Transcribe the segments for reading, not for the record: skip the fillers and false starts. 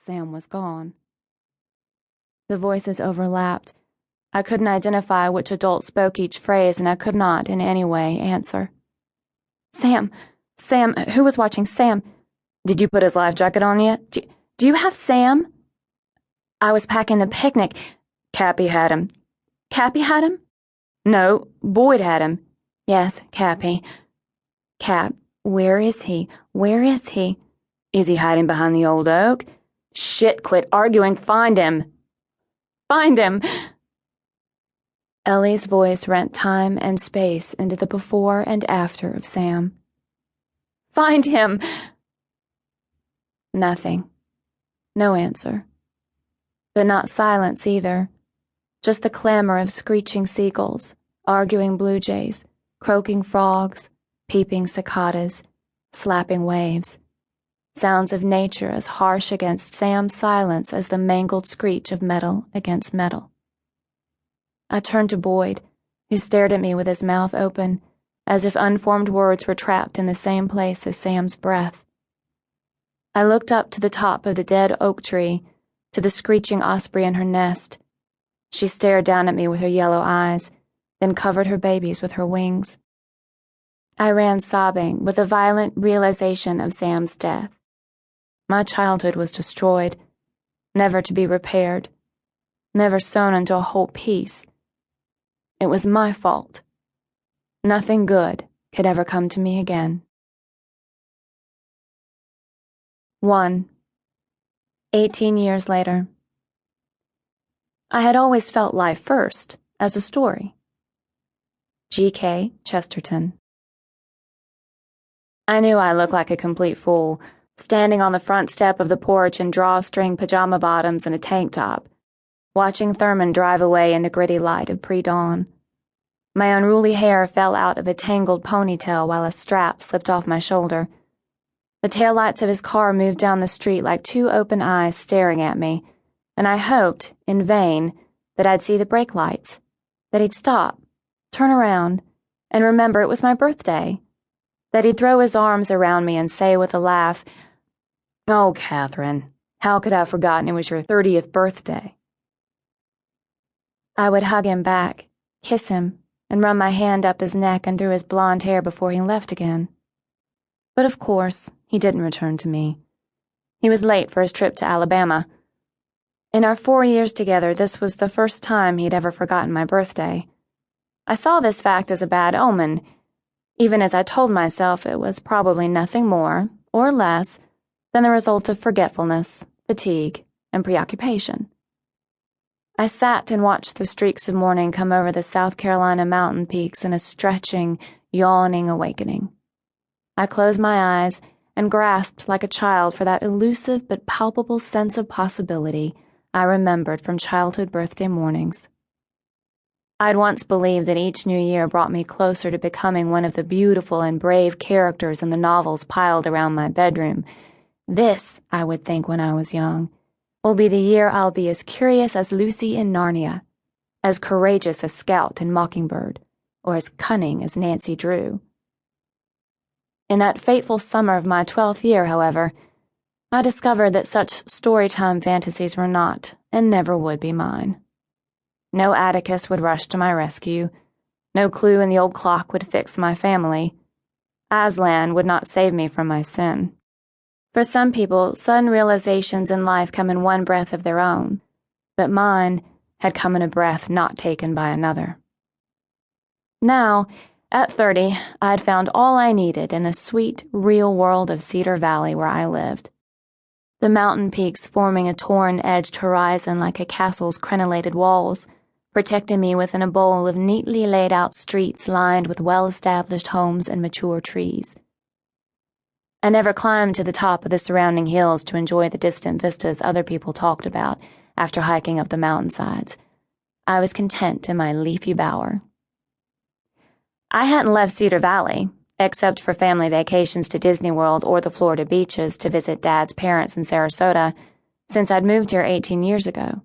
Sam was gone. The voices overlapped. I couldn't identify which adult spoke each phrase, and I could not, in any way, answer. Sam, who was watching Sam? Did you put his life jacket on yet? Do you have Sam? I was packing the picnic. Cappy had him. Cappy had him? No, Boyd had him. Yes, Cappy. Cap, where is he? Where is he? Is he hiding behind the old oak? Shit, quit arguing. Find him. Find him. Ellie's voice rent time and space into the before and after of Sam. Find him. Nothing. No answer. But not silence either. Just the clamor of screeching seagulls, arguing blue jays, croaking frogs, peeping cicadas, slapping waves. Sounds of nature as harsh against Sam's silence as the mangled screech of metal against metal. I turned to Boyd, who stared at me with his mouth open, as if unformed words were trapped in the same place as Sam's breath. I looked up to the top of the dead oak tree, to the screeching osprey in her nest. She stared down at me with her yellow eyes, then covered her babies with her wings. I ran sobbing with the violent realization of Sam's death. My childhood was destroyed, never to be repaired, never sewn into a whole piece. It was my fault. Nothing good could ever come to me again. 1. 18 years later. I had always felt life first, as a story. G.K. Chesterton. I knew I looked like a complete fool, standing on the front step of the porch in drawstring pajama bottoms and a tank top, watching Thurman drive away in the gritty light of pre-dawn. My unruly hair fell out of a tangled ponytail while a strap slipped off my shoulder. The taillights of his car moved down the street like two open eyes staring at me, and I hoped, in vain, that I'd see the brake lights, that he'd stop, turn around, and remember it was my birthday, that he'd throw his arms around me and say with a laugh, "Oh, Catherine, how could I have forgotten it was your 30th birthday?" I would hug him back, kiss him, and run my hand up his neck and through his blonde hair before he left again. But of course, he didn't return to me. He was late for his trip to Alabama. In our 4 years together, this was the first time he'd ever forgotten my birthday. I saw this fact as a bad omen, even as I told myself it was probably nothing more, or less, than the result of forgetfulness, fatigue, and preoccupation. I sat and watched the streaks of morning come over the South Carolina mountain peaks in a stretching, yawning awakening. I closed my eyes and grasped like a child for that elusive but palpable sense of possibility I remembered from childhood birthday mornings. I'd once believed that each new year brought me closer to becoming one of the beautiful and brave characters in the novels piled around my bedroom. This, I would think when I was young, will be the year I'll be as curious as Lucy in Narnia, as courageous as Scout in Mockingbird, or as cunning as Nancy Drew. In that fateful summer of my 12th year, however, I discovered that such storytime fantasies were not, and never would be mine. No Atticus would rush to my rescue. No clue in the old clock would fix my family. Aslan would not save me from my sin. For some people, sudden realizations in life come in one breath of their own, but mine had come in a breath not taken by another. Now, at 30, I had found all I needed in the sweet, real world of Cedar Valley where I lived. The mountain peaks forming a torn-edged horizon like a castle's crenellated walls, protecting me within a bowl of neatly laid-out streets lined with well-established homes and mature trees. I never climbed to the top of the surrounding hills to enjoy the distant vistas other people talked about after hiking up the mountainsides. I was content in my leafy bower. I hadn't left Cedar Valley, except for family vacations to Disney World or the Florida beaches to visit Dad's parents in Sarasota, since I'd moved here 18 years ago.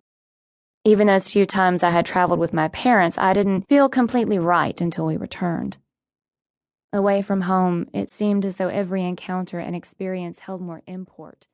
Even those few times I had traveled with my parents, I didn't feel completely right until we returned. Away from home, it seemed as though every encounter and experience held more import.